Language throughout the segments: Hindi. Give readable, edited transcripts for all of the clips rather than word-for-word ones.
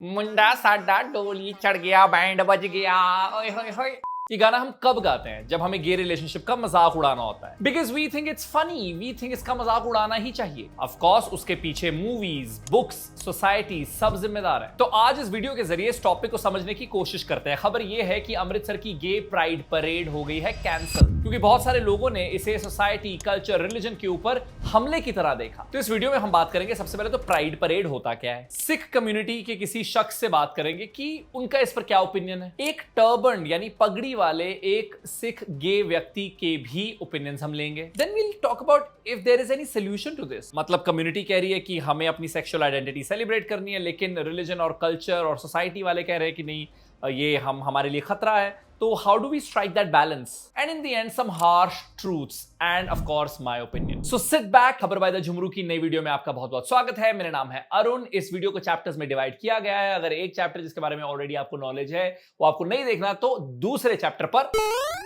मुंडा साडा डोली चढ़ गया बैंड बज गया ओए होए होए। ये गाना हम कब गाते हैं? जब हमें गे रिलेशनशिप का मजाक उड़ाना होता है, because we think it's funny, we think इसका मजाक उड़ाना ही चाहिए। ऑफ कोर्स उसके पीछे मूवीज, बुक्स, सोसाइटी सब जिम्मेदार है। तो आज इस वीडियो के जरिए इस टॉपिक को समझने की कोशिश करते हैं। खबर यह है कि अमृतसर की गे प्राइड परेड हो गई है कैंसिल, क्योंकि बहुत सारे लोगों ने इसे सोसाइटी, कल्चर, रिलीजन के ऊपर हमले की तरह देखा। तो इस वीडियो में हम बात करेंगे सबसे पहले तो प्राइड परेड होता क्या है, सिख कम्युनिटी के किसी शख्स से बात करेंगे कि उनका इस पर क्या ओपिनियन है, एक टर्बन यानी पगड़ी वाले एक सिख गे व्यक्ति के भी ओपिनियंस हम लेंगे। Then we'll talk about if there is any solution to this. मतलब कम्युनिटी कह रही है कि हमें अपनी सेक्सुअल आइडेंटिटी सेलिब्रेट करनी है, लेकिन रिलीजन और कल्चर और सोसाइटी वाले कह रहे हैं कि नहीं, ये हमारे लिए खतरा है। तो how do we strike that balance? And in the end some harsh truths and of course my opinion. So sit back. खबर बाय द झुमरू की नई वीडियो में आपका बहुत बहुत स्वागत है। मेरा नाम है अरुण। इस वीडियो को चैप्टर्स में डिवाइड किया गया है। अगर एक चैप्टर जिसके बारे में ऑलरेडी आपको नॉलेज है वो आपको नहीं देखना, तो दूसरे चैप्टर पर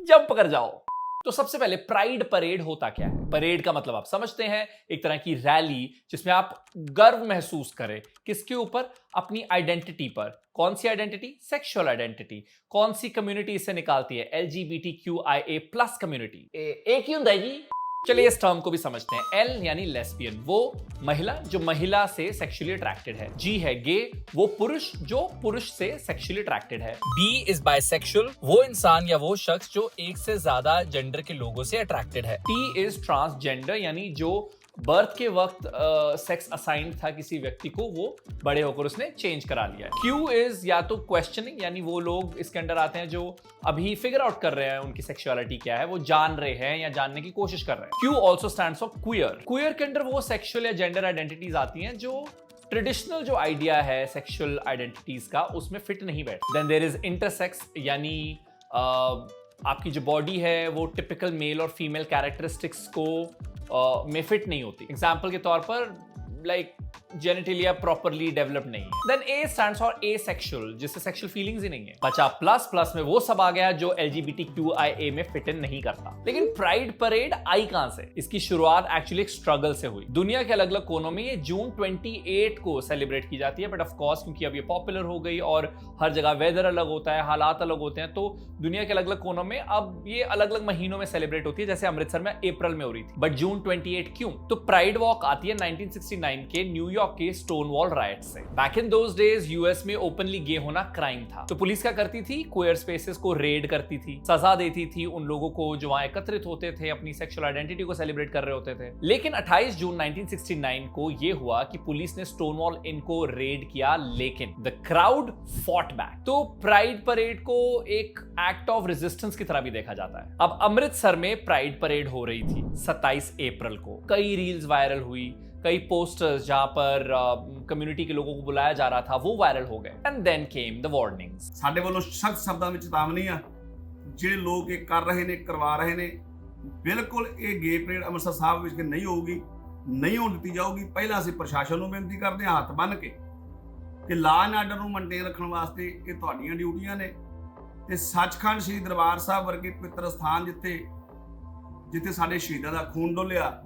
जंप कर जाओ। तो सबसे पहले प्राइड परेड होता क्या है? परेड का मतलब आप समझते हैं, एक तरह की रैली जिसमें आप गर्व महसूस करें। किसके ऊपर? अपनी आइडेंटिटी पर। कौन सी आइडेंटिटी? Sexual identity. कौन सी कम्युनिटी इसे निकालती है? LGBTQIA+ community. एक ही ਹੁੰਦਾ जी। चलिए इस टर्म को भी समझते हैं। L यानी लेस्बियन, वो महिला जो महिला से सेक्सुअली अट्रैक्टेड है। G है गे, वो पुरुष जो पुरुष से सेक्सुअली अट्रैक्टेड है। B इज बाइसेक्सुअल, वो इंसान या वो शख्स जो एक से ज्यादा जेंडर के लोगों से अट्रैक्टेड है। T इज ट्रांसजेंडर, यानी जो बर्थ के वक्त सेक्स असाइंड था किसी व्यक्ति को, वो बड़े होकर उसने चेंज करा लिया है। Q इज या तो क्वेश्चनिंग, यानी वो लोग इसके अंदर आते हैं जो अभी फिगर आउट कर रहे हैं उनकी सेक्सुअलिटी क्या है, वो जान रहे हैं या जानने की कोशिश कर रहे हैं। Q also stands for queer. Queer के अंदर वो सेक्सुअल या जेंडर आइडेंटिटीज आती हैं जो ट्रेडिशनल जो आइडिया है सेक्सुअल आइडेंटिटीज का, उसमें फिट नहीं बैठती। देन देयर इज इंटरसेक्स, यानी आपकी जो बॉडी है वो टिपिकल मेल और फीमेल कैरेक्टरिस्टिक्स को में फिट नहीं होती। एग्जाम्पल के तौर पर लाइक जेनिटलिया प्रॉपरली डेवलप नहीं है। Then A stands for asexual, जिससे सेक्सुअल फीलिंग्स ही नहीं है। बचा प्लस, प्लस में वो सब आ गया जो LGBTQIA में फिट इन नहीं करता। लेकिन प्राइड परेड आई कहां से? इसकी शुरुआत एक्चुअली एक स्ट्रगल से हुई। दुनिया के अलग अलग कोनों में ये जून 28 को सेलिब्रेट की जाती है, बट ऑफ कोर्स क्योंकि अब ये पॉपुलर हो गई और हर जगह वेदर अलग होता है, हालात अलग होते हैं, तो दुनिया के अलग अलग कोनों में अब ये अलग अलग महीनों में सेलिब्रेट होती है। जैसे अमृतसर में अप्रैल में हो रही थी, बट जून 28 क्यों? तो प्राइड वॉक आती है 1969 के न्यूयॉर्क के स्टोनवॉल राइट से। Back in those days US में ओपनली गे होना क्राइम था, तो पुलिस क्या करती थी? क्वेयर स्पेसेस को रेड करती थी, सजा देती थी उन लोगों को जो वहां एकत्रित होते थे, अपनी सेक्सुअल आइडेंटिटी को सेलिब्रेट कर रहे होते थे। लेकिन 28 जून 1969 को यह हुआ कि पुलिस ने स्टोनवॉल इन को रेड किया, लेकिन द क्राउड फॉट बैक। तो प्राइड परेड को एक एक्ट ऑफ रेजिस्टेंस की तरह भी देखा जाता है। अब अमृतसर में प्राइड परेड हो रही थी 27 अप्रैल को। कई रील्स वायरल हुई, कई पोस्टर्स जहां पर कम्युनिटी के लोगों को बुलाया जा रहा था वो वायरल हो गए। And then came the warnings. ਸਾਡੇ ਵੱਲੋਂ ਸਖਤ ਸ਼ਬਦਾਂ ਵਿੱਚ ਚੇਤਾਵਨੀ ਆ, ਜਿਹੜੇ ਲੋਕ ਇਹ ਕਰ ਰਹੇ ਨੇ, ਕਰਵਾ ਰਹੇ ਨੇ, ਬਿਲਕੁਲ ਇਹ ਗੇ ਪਰੇਡ ਅੰਮ੍ਰਿਤਸਰ ਸਾਹਿਬ ਵਿੱਚ ਨਹੀਂ ਹੋਊਗੀ, ਨਹੀਂ ਹੋਣ ਦਿੱਤੀ ਜਾਊਗੀ। ਪਹਿਲਾਂ ਅਸੀਂ ਪ੍ਰਸ਼ਾਸਨ ਨੂੰ ਬੇਨਤੀ ਕਰਦੇ ਹਾਂ ਹੱਥ ਬੰਨ੍ਹ ਕੇ ਕਿ ਲਾ ਐਂਡ ਆਰਡਰ ਨੂੰ ਮੇਨਟੇਨ ਰੱਖਣ ਵਾਸਤੇ ਇਹ ਤੁਹਾਡੀਆਂ ਡਿਊਟੀਆਂ ਨੇ, ਤੇ ਸੱਚਖੰਡ ਸ਼੍ਰੀ ਦਰਬਾਰ ਸਾਹਿਬ ਵਰਗੇ ਪਵਿੱਤਰ ਸਥਾਨ ਜਿੱਥੇ ਸਾਡੇ ਸ਼ਹੀਦਾਂ ਦਾ ਖੂਨ ਡੋਲਿਆ,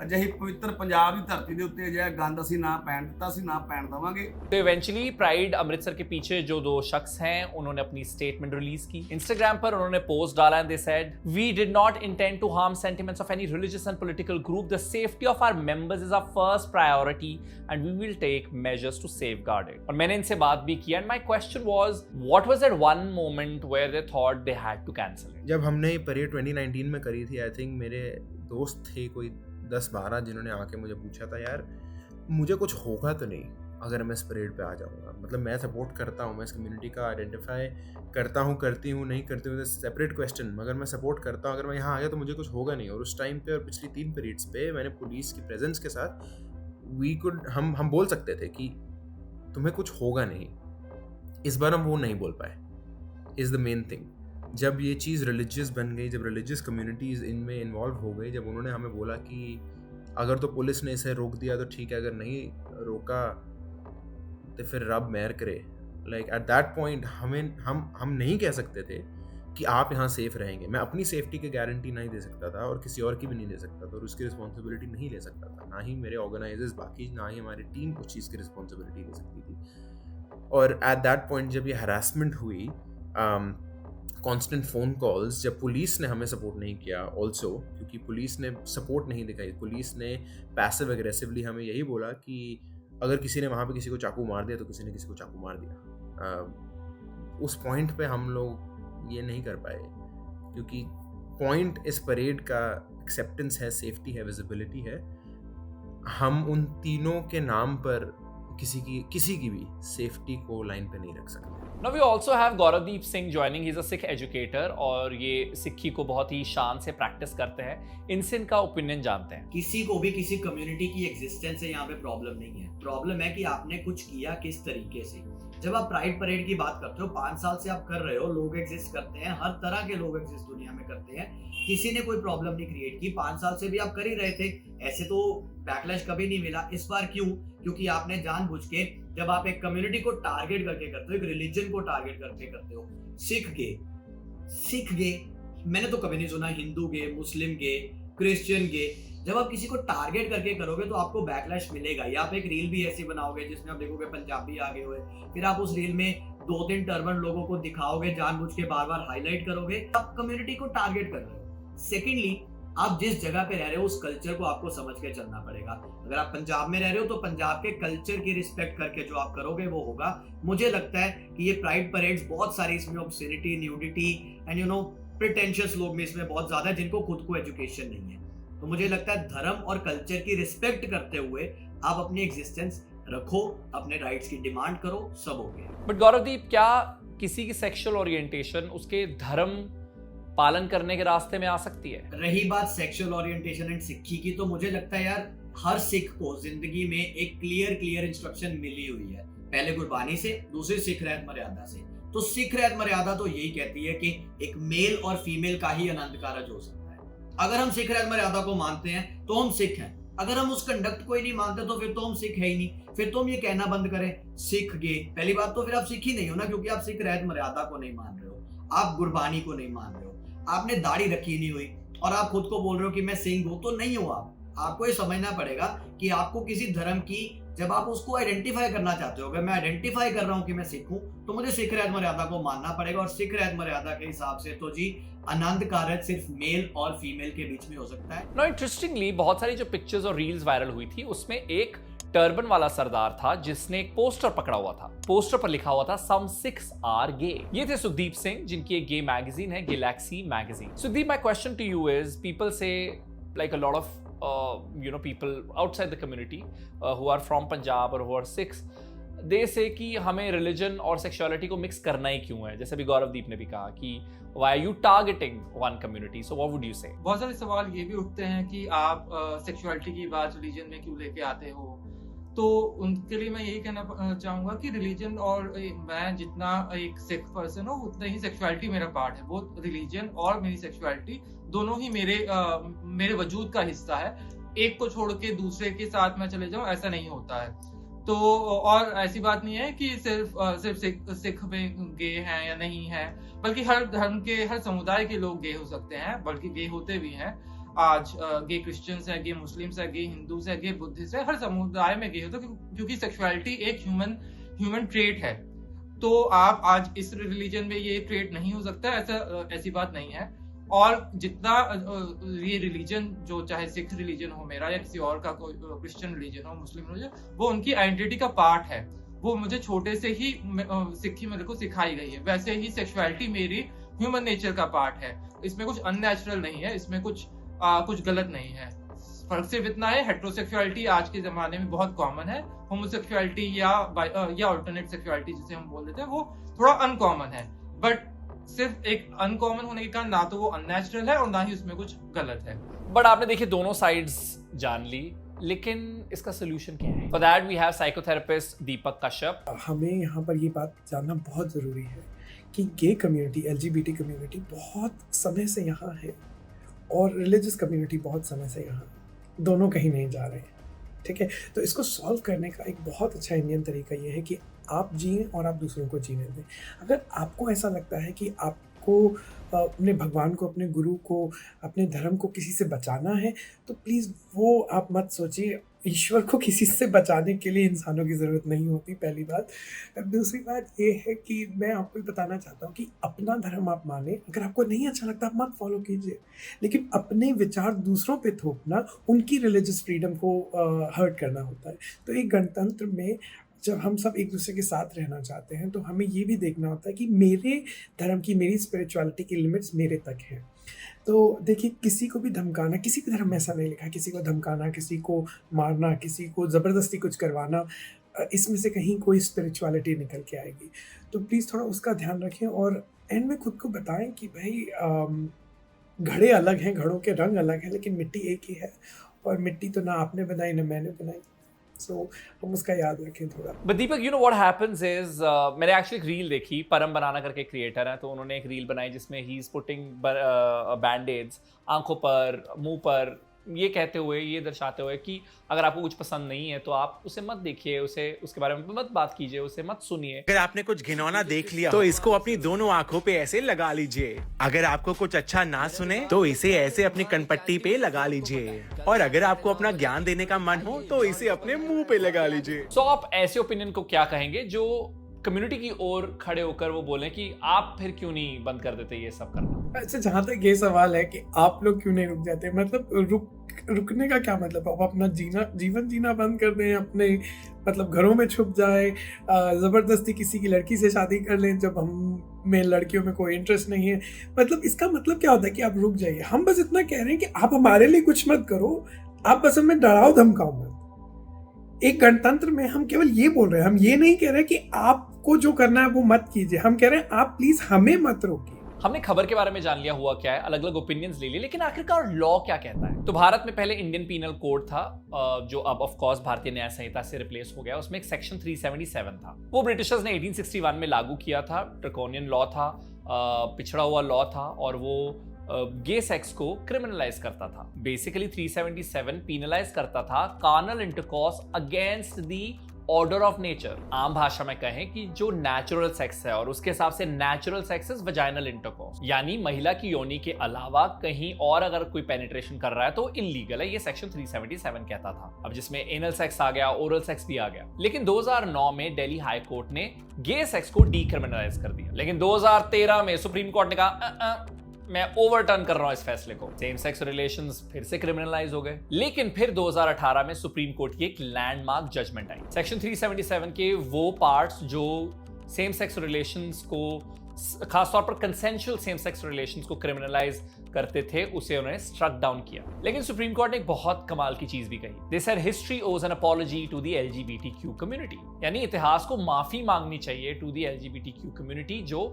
ਅਜਿਹੀ ਪਵਿੱਤਰ ਪੰਜਾਬ ਦੀ ਧਰਤੀ ਦੇ ਉੱਤੇ ਅਜਿਹਾ ਗੰਦ ਅਸੀਂ ਨਾ ਪੈਣ ਦਿੱਤਾ, ਅਸੀਂ ਨਾ ਪੈਣ ਦੇਵਾਂਗੇ। तो इवेंचुअली प्राइड अमृतसर के पीछे जो दो शख्स हैं उन्होंने अपनी स्टेटमेंट रिलीज की। इंस्टाग्राम पर उन्होंने पोस्ट डाला and they said, we did not intend to harm sentiments of any religious and political group. The safety of our members is our first priority and we will take measures to safeguard it. और मैंने इनसे बात भी की and my question was, what was that one moment where they thought they had to cancel it? जब हमने ये परेड 2019 में करी थी, आई थिंक मेरे दोस्त थे कोई 10-12 जिन्होंने आके मुझे पूछा था, यार मुझे कुछ होगा तो नहीं अगर मैं इस परेड पे आ जाऊँगा? मतलब मैं सपोर्ट करता हूँ, मैं इस कम्युनिटी का आइडेंटिफाई करता हूँ, करती हूँ, नहीं करती हूँ, सेपरेट क्वेश्चन। मगर मैं सपोर्ट करता हूँ, अगर मैं यहाँ आ गया तो मुझे कुछ होगा नहीं। और उस टाइम पे और पिछली 3 परेड्स पे मैंने पुलिस की प्रेजेंस के साथ हम बोल सकते थे कि तुम्हें कुछ होगा नहीं। इस बार हम वो नहीं बोल पाए, इज़ द मेन थिंग। जब ये चीज़ रिलीजियस बन गई, जब रिलीजियस कम्युनिटीज़ इनमें इन्वॉल्व हो गई, जब उन्होंने हमें बोला कि अगर तो पुलिस ने इसे रोक दिया तो ठीक है, अगर नहीं रोका तो फिर रब मेहर करे। लाइक एट दैट पॉइंट हम नहीं कह सकते थे कि आप यहाँ सेफ रहेंगे। मैं अपनी सेफ्टी की गारंटी नहीं दे सकता था और किसी और की भी नहीं दे सकता था, और उसकी रिस्पॉन्सिबिलिटी नहीं ले सकता था। ना ही मेरे ऑर्गेनाइजर्स बाकी, ना ही हमारी टीम उस चीज़ की रिस्पॉन्सिबिलिटी ले सकती थी। और एट दैट पॉइंट जब ये हरासमेंट हुई, कांस्टेंट फ़ोन कॉल्स, जब पुलिस ने हमें सपोर्ट नहीं किया ऑल्सो, क्योंकि पुलिस ने सपोर्ट नहीं दिखाई, पुलिस ने पैसिव एग्रेसिवली हमें यही बोला कि अगर किसी ने वहाँ पे किसी को चाकू मार दिया तो किसी ने किसी को चाकू मार दिया। उस पॉइंट पे हम लोग ये नहीं कर पाए, क्योंकि पॉइंट इस परेड का एक्सेप्टेंस है, सेफ्टी है, विजिबिलिटी है। हम उन तीनों के नाम पर किसी की भी सेफ्टी को लाइन पे नहीं रख सकते। Now we also have Gauravdeep Singh joining. He's a Sikh educator और ये सिक्खी को बहुत ही शान से प्रैक्टिस करते हैं। इनसे इनका ओपिनियन जानते हैं। किसी को भी किसी कम्युनिटी की एग्जिस्टेंस से यहाँ पे प्रॉब्लम नहीं है। प्रॉब्लम है कि आपने कुछ किया किस तरीके से। जब आप प्राइड परेड की बात करते हो, 5 साल से आप कर रहे हो, लोग एग्जिस्ट करते हैं, हर तरह के लोग एग्जिस्ट दुनिया में करते हैं, किसी ने कोई प्रॉब्लम नहीं क्रिएट की। 5 साल से भी आप कर ही रहे थे, ऐसे तो बैकलैश कभी नहीं मिला। इस बार क्यों? क्योंकि आपने जानबूझ के, जब आप एक कम्युनिटी को टारगेट करके करते हो, एक रिलीजन को टारगेट करके करते हो, सिख गे मैंने तो कभी नहीं सुना, हिंदू गे, मुस्लिम गे, क्रिश्चियन गे। जब आप किसी को टारगेट करके करोगे तो आपको बैकलैश मिलेगा। या आप एक रील भी ऐसी बनाओगे जिसमें आप देखोगे पंजाबी आगे हुए, फिर आप उस रील में 2-3 टर्बन लोगों को दिखाओगे, जानबूझ के बार बार हाईलाइट करोगे, आप कम्युनिटी को टारगेट कर रहे हो। सेकेंडली, आप जिस जगह पे रह रहे हो उस कल्चर को आपको समझ के चलना पड़ेगा। अगर आप पंजाब में रह रहे हो तो पंजाब के कल्चर की रिस्पेक्ट करके जो आप करोगे वो होगा। मुझे लगता है कि ये प्राइड परेड्स बहुत सारी, इसमें ऑब्ससेनिटी, न्यूडिटी एंड प्रिटेंशियस लोग में इसमें बहुत ज्यादा है, जिनको खुद को एजुकेशन नहीं है। तो मुझे लगता है धर्म और कल्चर की रिस्पेक्ट करते हुए आप अपनी एग्जिस्टेंस रखो, अपने राइट्स की डिमांड करो, सब हो गया। बट गौरवदीप, क्या किसी की सेक्सुअल ओरिएंटेशन उसके धर्म पालन करने के रास्ते में आ सकती है? रही बात सेक्सुअल ओरिएंटेशन एंड सिक्खी की, तो मुझे लगता है यार हर सिख को जिंदगी में एक क्लियर इंस्ट्रक्शन मिली हुई है। पहले गुरबानी से, दूसरी सिख रहत मर्यादा से। तो सिख रहत मर्यादा तो यही कहती है कि एक मेल और फीमेल का ही आनंद कारज हो सकता है। अगर हम सिख रहत मर्यादा को मानते हैं तो हम सिख हैं। अगर हम उस कंडक्ट को ही नहीं मानते तो फिर तो हम सिख है ही नहीं। फिर तो हम ये कहना बंद करें सिख गे, पहली बात तो फिर आप सिख ही नहीं हो ना, क्योंकि आप सिख रहत मर्यादा को नहीं मान रहे हो, आप गुरबानी को नहीं मान रहे हो, आपने दाढ़ी रखी नहीं हुई और आप खुद को बोल रहे हो कि मैं सिंह हूं, तो नहीं हो आप। आपको ये समझना पड़ेगा कि आपको किसी धर्म की, जब आप उसको आइडेंटिफाई करना चाहते हो, अगर मैं आइडेंटिफाई कर रहा हूं कि मैं सिख हूं, तो मुझे सिख रहत मर्यादा को मानना पड़ेगा। और सिख रहत मर्यादा के हिसाब से तो जी आनंद कारज सिर्फ मेल और फीमेल के बीच में हो सकता है। नो, इंटरेस्टिंगली बहुत सारी जो पिक्चर्स और रील्स वायरल हुई थी उसमें एक टर्बन वाला सरदार था जिसने एक पोस्टर पकड़ा हुआ था। पोस्टर पर लिखा हुआ था सम सिख्स आर गे। ये थे सुखदीप सिंह, जिनकी एक गे मैगजीन है, Galaxy magazine. Sukhdeep, my question to you is, people से like a lot of people outside the community who are from Punjab or who are Sikhs, they say कि हमें religion और sexuality को mix करना ही क्यों है? जैसे अभी गौरवदीप ने भी कहा कि why are you targeting one community? So what would you say? बहुत सारे सवाल ये भी उठते हैं कि आप सेक्सुअलिटी की बात रिलीजन में क्यों लेके आते हो। तो उनके लिए मैं यही कहना चाहूंगा कि रिलीजन और मैं जितना एक सिख पर्सन हूँ उतना ही सेक्सुअलिटी मेरा पार्ट है। वो रिलीजन और मेरी सेक्सुअलिटी दोनों ही मेरे वजूद का हिस्सा है। एक को छोड़ के दूसरे के साथ मैं चले जाऊं, ऐसा नहीं होता है। तो और ऐसी बात नहीं है कि सिर्फ सिख में गे हैं या नहीं है, बल्कि हर धर्म के, हर समुदाय के लोग गे हो सकते हैं, बल्कि गे होते भी हैं। आज गे क्रिश्चियंस है, गे मुस्लिम्स है, गे हिंदूज है, गे बुद्धिस्ट है, हर समुदाय में गे होते हैं, क्योंकि सेक्सुअलिटी एक ह्यूमन ट्रेट है। तो आप आज इस रिलीजन में ये ट्रेट नहीं हो सकता, ऐसी बात नहीं है। और जितना ये रिलीजन, जो चाहे सिख रिलीजन हो मेरा या किसी और का, कोई क्रिश्चियन रिलीजन हो, मुस्लिम रिलीजन, वो उनकी आइडेंटिटी का पार्ट है। वो मुझे छोटे से ही सिक्खी मेरे को सिखाई गई है। वैसे ही सेक्सुअलिटी मेरी ह्यूमन नेचर का पार्ट है। इसमें कुछ अननेचुरल नहीं है, इसमें कुछ गलत नहीं है। फर्क सिर्फ इतना है, हेटेरोसेक्सुअलिटी आज के जमाने में बहुत कॉमन है। होमोसेक्सुअलिटी या अल्टरनेट सेक्सुअलिटी जिसे हम बोल देते हैं, वो थोड़ा अनकॉमन है। बट सिर्फ एक अनकॉमन होने के कारण ना तो वो अननेचुरल है और ना ही उसमें कुछ गलत है। बट आपने देखिए दोनों साइड्स जान ली, लेकिन इसका सोल्यूशन क्या है? For that we have psychotherapist Deepak Kashyap. हमें यहाँ पर ये बात जानना बहुत ज़रूरी है कि गे कम्युनिटी, LGBT कम्युनिटी बहुत समय से यहाँ है और रिलीजियस कम्युनिटी बहुत समय से यहाँ, दोनों कहीं नहीं जा रहे हैं। ठीक है, तो इसको सॉल्व करने का एक बहुत अच्छा इंडियन तरीका ये है कि आप जिएं और आप दूसरों को जीने दें। अगर आपको ऐसा लगता है कि आपको अपने भगवान को, अपने गुरु को, अपने धर्म को किसी से बचाना है, तो प्लीज़ वो आप मत सोचिए, ईश्वर को किसी से बचाने के लिए इंसानों की ज़रूरत नहीं होती, पहली बात। अब दूसरी बात ये है कि मैं आपको ये बताना चाहता हूँ कि अपना धर्म आप माने, अगर आपको नहीं अच्छा लगता आप मत फॉलो कीजिए, लेकिन अपने विचार दूसरों पे थोपना उनकी रिलीजियस फ्रीडम को हर्ट करना होता है। तो एक गणतंत्र में जब हम सब एक दूसरे के साथ रहना चाहते हैं तो हमें ये भी देखना होता है कि मेरे धर्म की, मेरी स्पिरिचुअलिटी की लिमिट्स मेरे तक हैं। तो देखिए, किसी को भी धमकाना, किसी भी धर्म में ऐसा नहीं लिखा है, किसी को धमकाना, किसी को मारना, किसी को ज़बरदस्ती कुछ करवाना, इसमें से कहीं कोई स्पिरिचुअलिटी निकल के आएगी। तो प्लीज़ थोड़ा उसका ध्यान रखें और एंड में खुद को बताएं कि भाई घड़े अलग हैं, घड़ों के रंग अलग हैं, लेकिन मिट्टी एक ही है और मिट्टी तो ना आपने बनाई ना मैंने बनाई। सो हम उसका याद रखें थोड़ा। But Deepak, you know what happens is, मैंने एक्चुअली एक रील देखी, परम बनाना करके क्रिएटर है, तो उन्होंने एक रील बनाई जिसमें ही इज पुटिंग बैंडेड्स आंखों पर, मुंह पर, ये कहते हुए, ये दर्शाते हुए कि अगर आपको कुछ पसंद नहीं है तो आप उसे मत देखिए, उसे उसके बारे में मत बात कीजिए, उसे मत सुनिए। अगर आपने कुछ घिनौना देख लिया तो इसको अपनी दोनों आंखों पे ऐसे लगा लीजिए। अगर आपको कुछ अच्छा ना सुने तो इसे ऐसे अपनी कनपट्टी पे लगा लीजिए। और अगर आपको अपना ज्ञान देने का मन हो तो इसे अपने मुंह पे लगा लीजिए। सो आप ऐसे ओपिनियन को क्या कहेंगे जो कम्युनिटी की ओर खड़े होकर वो बोलें कि आप फिर क्यों नहीं बंद कर देते ये सब करना? अच्छा, जहाँ तक ये सवाल है कि आप लोग क्यों नहीं रुक जाते, मतलब रुकने का क्या मतलब? आप अपना जीवन जीना बंद कर दें, अपने मतलब घरों में छुप जाए, ज़बरदस्ती किसी की लड़की से शादी कर लें जब हम में लड़कियों में कोई इंटरेस्ट नहीं है, मतलब इसका मतलब क्या होता है कि आप रुक जाइए? हम बस इतना कह रहे हैं कि आप हमारे लिए कुछ मत करो, आप बस हमें डराओ धमकाओ मत। एक गणतंत्र में हम केवल ये बोल रहे हैं, हम ये नहीं कह रहे कि आपको जो करना है वो मत कीजिए, हम कह रहे हैं आप प्लीज हमें मत रोकिए। हमने खबर के बारे में जान लिया हुआ क्या है, अलग अलग ओपिनियंस ले लिए, लेकिन आखिरकार लॉ क्या कहता है? तो भारत में पहले इंडियन पीनल कोड था, जो अब ऑफ कोर्स भारतीय न्याय संहिता से रिप्लेस हो गया। उसमें एक सेक्शन 377 था, वो ब्रिटिशर्स ने 1861 में लागू किया था। ड्रैकोनियन लॉ था, पिछड़ा हुआ लॉ था, और वो गे सेक्स को क्रिमिनलाइज करता था। बेसिकली 377 पीनलाइज करता था carnal intercourse against the order of nature. आम भाषा में कहें कि जो नेचुरल सेक्स है, और उसके हिसाब से natural sex is vaginal intercourse, यानी महिला की योनि के अलावा कहीं और अगर कोई पेनिट्रेशन कर रहा है तो इलीगल है, ये सेक्शन 377 कहता था। अब जिसमें एनल सेक्स आ गया, ओरल सेक्स भी आ गया। लेकिन 2009 में दिल्ली हाई कोर्ट ने गे सेक्स को डीक्रिमिनलाइज कर दिया। लेकिन 2013 में सुप्रीम कोर्ट ने कहा मैं ओवरटर्न कर रहा हूं इस फैसले को, सेम सेक्स रिलेशंस फिर से क्रिमिनलाइज हो गए। लेकिन फिर 2018 में सुप्रीम कोर्ट की एक लैंडमार्क जजमेंट आई। सेक्शन 377 के वो पार्ट्स जो सेम सेक्स रिलेशंस को, खासतौर पर कंसेंशुअल सेम सेक्स रिलेशंस को क्रिमिनलाइज करते थे, उसे उन्होंने स्ट्रक डाउन किया। लेकिन सुप्रीम कोर्ट ने एक बहुत कमाल की चीज भी कही। They said history owes an apology to the LGBTQ community, यानी इतिहास को माफी मांगनी चाहिए टू द LGBTQ कम्युनिटी जो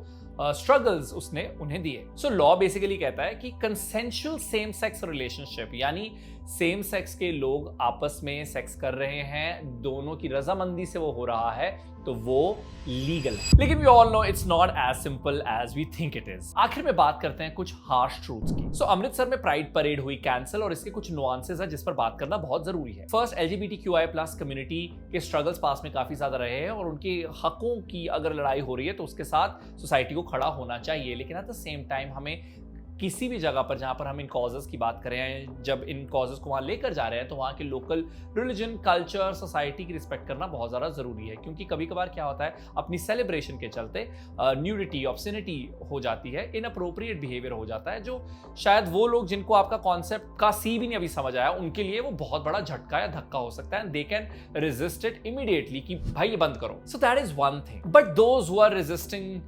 स्ट्रगल्स उसने उन्हें दिए। सो लॉ बेसिकली कहता है कि कंसेंशुअल सेम सेक्स रिलेशनशिप, यानी सेम सेक्स के लोग आपस में सेक्स कर रहे हैं, दोनों की रजामंदी से वो हो रहा है, तो वो लीगल है। लेकिन we all know it's not as simple as we think it is. आखिर में बात करते हैं कुछ हार्श ट्रूथ्स की। सो अमृतसर में प्राइड परेड हुई कैंसिल, और इसके कुछ नुआंसेस है जिस पर बात करना बहुत जरूरी है। फर्स्ट, LGBTQI+ कम्युनिटी के स्ट्रगल्स पास में काफी ज्यादा रहे हैं, और उनके हकों की अगर लड़ाई हो रही है तो उसके साथ सोसाइटी को खड़ा होना चाहिए। लेकिन एट द सेम टाइम हमें किसी भी जगह पर जहां पर हम इन कॉजेस की बात कर रहे हैं, जब इन कॉजेस को वहां लेकर जा रहे हैं, तो वहां के लोकल रिलीजन, कल्चर, सोसाइटी की रिस्पेक्ट करना बहुत ज़्यादा ज़रूरी है। क्योंकि कभी कभार क्या होता है, अपनी सेलिब्रेशन के चलते न्यूडिटी, ऑब्सिनिटी हो जाती है, इनअप्रोप्रिएट बिहेवियर हो जाता है, जो शायद वो लोग जिनको आपका कॉन्सेप्ट का सी भी नहीं अभी समझ आया, उनके लिए वो बहुत बड़ा झटका या धक्का हो सकता है। They can resist it immediately कि भाई ये बंद करो। So that is one thing. But those who are resisting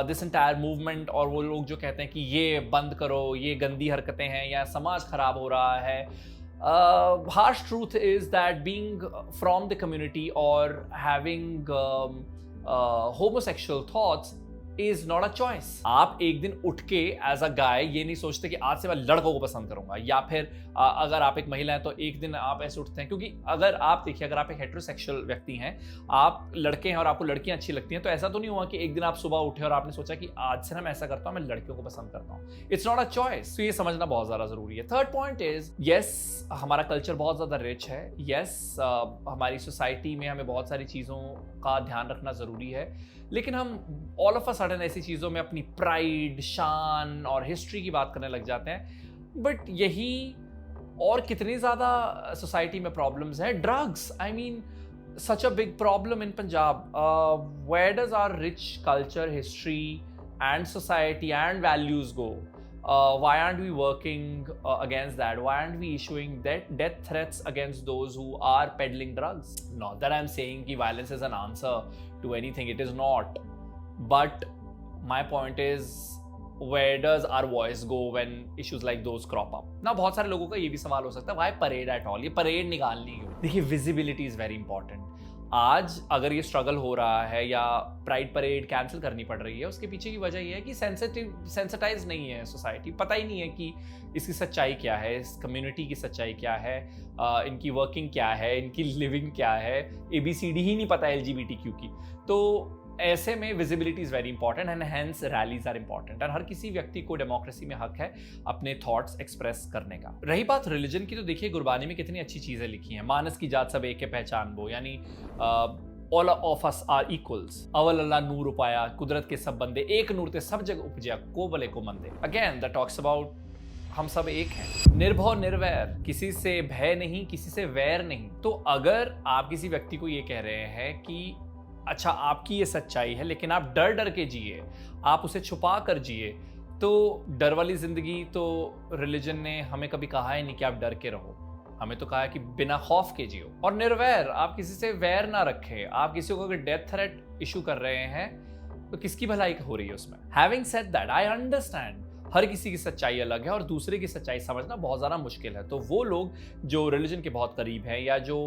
this entire movement, और वो लोग जो कहते हैं कि ये बंद करो, ये गंदी हरकतें हैं या समाज खराब हो रहा है, harsh truth is that being from the community or having homosexual thoughts is not a choice. आप एक दिन उठ के एज अ गाय ये नहीं सोचते कि आज से मैं लड़कों को पसंद करूंगा, या फिर अगर आप एक महिला हैं तो एक दिन आप ऐसे उठते हैं। क्योंकि अगर आप देखिए, अगर आप एक हेटेरोसेक्सुअल व्यक्ति हैं, आप लड़के हैं और आपको लड़कियां अच्छी लगती हैं, तो ऐसा तो नहीं हुआ कि एक दिन आप सुबह उठे और आपने सोचा कि आज से ना मैं ऐसा करता हूं, मैं लड़कियों को पसंद करता हूं। It's not a choice. तो ये समझना बहुत ज्यादा जरूरी है। थर्ड पॉइंट इज, यस हमारा कल्चर बहुत ज्यादा रिच है, यस हमारी सोसाइटी में हमें बहुत सारी चीजों का ध्यान रखना जरूरी है, लेकिन हम ऑल ऑफ अ सडन ऐसी चीज़ों में अपनी प्राइड, शान और हिस्ट्री की बात करने लग जाते हैं। बट यही और कितनी ज़्यादा सोसाइटी में प्रॉब्लम्स हैं. Drugs, I mean such a big problem in Punjab. Where does our rich culture, history and society and values go? Why aren't we working against that? Why aren't we issuing death threats against those who are peddling drugs? Not that I'm saying that violence is an answer to anything. It is not. But my point is, where does our voice go when issues like those crop up? ना बहुत सारे लोगों का ये भी सवाल हो सकता है, why parade at all? ये parade निकालनी क्यों? देखिए, visibility is very important. आज अगर ये स्ट्रगल हो रहा है या प्राइड परेड कैंसिल करनी पड़ रही है, उसके पीछे की वजह ये है कि सेंसिटाइज नहीं है सोसाइटी. पता ही नहीं है कि इसकी सच्चाई क्या है, इस कम्युनिटी की सच्चाई क्या है, इनकी वर्किंग क्या है, इनकी लिविंग क्या है, ABCD ही नहीं पता LGBTQ की. तो ऐसे में visibility is very important and hence rallies are important. और हर किसी व्यक्ति को डेमोक्रेसी में हक है अपने थॉट्स एक्सप्रेस करने का. रही बात रिलीजन की, तो देखिए गुरबानी में कितनी अच्छी चीजें लिखी हैं. मानस की जात सब एक है पहचान वो, यानी all of us are equals. अवल अल्लाह नूर उपाया, कुदरत के सब बंदे, एक नूर ते सब जग उपजया, को भले को मंदे. अगेन दैट टॉक्स अबाउट हम सब एक हैं. निर्भव निर्वैर, किसी से भय नहीं, किसी से वैर नहीं. तो अगर आप किसी व्यक्ति को ये कह रहे हैं कि अच्छा आपकी ये सच्चाई है लेकिन आप डर डर के जिए, आप उसे छुपा कर जिए, तो डर वाली जिंदगी तो रिलीजन ने हमें कभी कहा ही नहीं कि आप डर के रहो. हमें तो कहा है कि बिना खौफ के जियो. और निर्वैर, आप किसी से वैर ना रखें. आप किसी को अगर डेथ थ्रेट इशू कर रहे हैं तो किसकी भलाई हो रही है उसमें. Having said that, I understand हर किसी की सच्चाई अलग है और दूसरे की सच्चाई समझना बहुत ज़्यादा मुश्किल है. तो वो लोग जो रिलीजन के बहुत करीब हैं या जो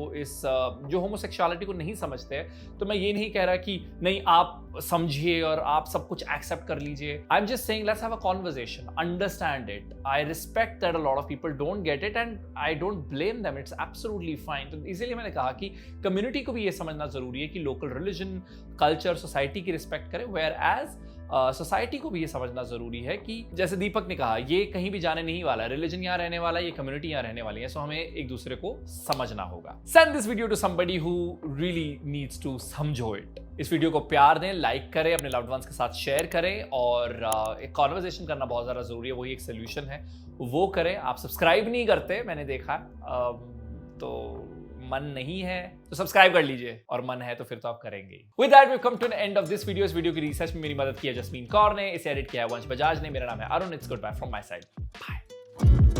होमोसेक्सुअलिटी को नहीं समझते, तो मैं ये नहीं कह रहा कि नहीं आप समझिए और आप सब कुछ एक्सेप्ट कर लीजिए. I am just saying let's have a conversation, understand it. I respect that a lot of people don't get it and I don't blame them. It's absolutely fine. तो इसीलिए मैंने कहा कि कम्युनिटी को भी ये समझना जरूरी है कि लोकल रिलीजन, कल्चर, सोसाइटी की रिस्पेक्ट करें, वेयर एज सोसाइटी को भी ये समझना जरूरी है कि जैसे दीपक ने कहा, ये कहीं भी जाने नहीं वाला है. रिलीजन यहाँ रहने वाला है, ये कम्युनिटी यहाँ रहने वाली है. सो हमें एक दूसरे को समझना होगा. Send this video to somebody who really needs to समझो इट. इस वीडियो को प्यार दें, लाइक करें, अपने लव्ड वंस के साथ शेयर करें और एक कॉन्वर्सेशन करना बहुत ज़्यादा जरूरी है. वही एक सोल्यूशन है, वो करें. आप सब्सक्राइब नहीं करते, मैंने देखा, तो मन नहीं है तो सब्सक्राइब कर लीजिए, और मन है तो फिर तो आप करेंगे. With that we come to an end of this video. इस वीडियो की रिसर्च में मेरी मदद की है जस्मीन कौर ने, इसे एडिट किया है वंश बजाज ने. मेरा नाम है Arun. It's goodbye from my side. Bye.